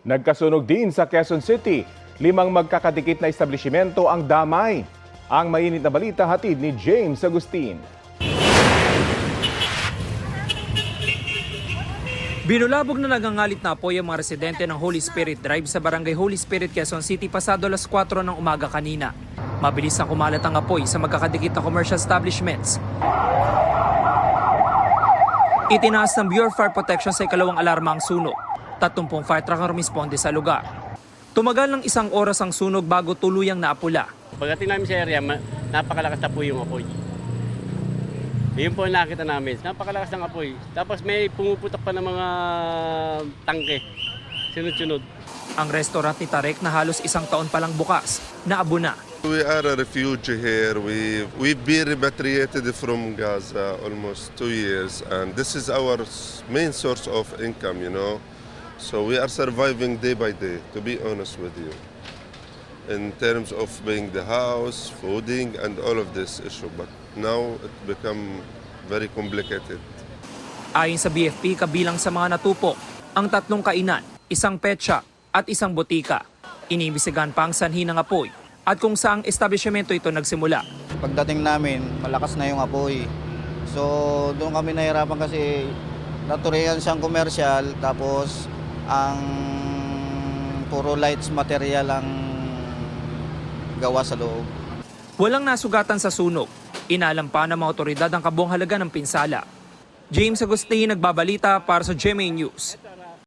Nagkasunog din sa Quezon City. 5 magkakadikit na establishmento ang damay. Ang mainit na balita hatid ni James Agustin. Binulabog na nagangalit na apoy ang mga residente ng Holy Spirit Drive sa Barangay Holy Spirit, Quezon City pasado alas 4 ng umaga kanina. Mabilis na kumalat ang apoy sa magkakadikit na commercial establishments. Itinaas ng Bureau of Fire Protection sa ikalawang alarma ang sunog. 30 fire truck ang rumisponde sa lugar. Tumagal ng 1 oras ang sunog bago tuluyang naapula. Pagdating namin sa area, napakalakas na po yung apoy. Yun po ang nakita namin, napakalakas ng apoy. Tapos may pumuputok pa ng mga tangke, sunod-sunod. Ang restaurant ni Tarek na halos 1 taon pa lang bukas, naabo na. We are a refugee here. We've been repatriated from Gaza almost 2 years, and this is our main source of income, you know. So we are surviving day by day, to be honest with you, in terms of paying the house, fooding, and all of this issue. But now it become very complicated. Ayon sa BFP, kabilang sa mga natupok, ang 3 kainan, 1 pet shop at 1 botika. Inimbisigan pa ang sanhi ng apoy at kung saang establishmento ito nagsimula. Pagdating namin, malakas na yung apoy. So doon kami nahirapan kasi naturihan siyang commercial, tapos ang puro lights material ang gawa sa loob. Walang nasugatan sa sunog. Inalam pa ng mga otoridad ang kabuang halaga ng pinsala. James Agustin, nagbabalita para sa GMA News.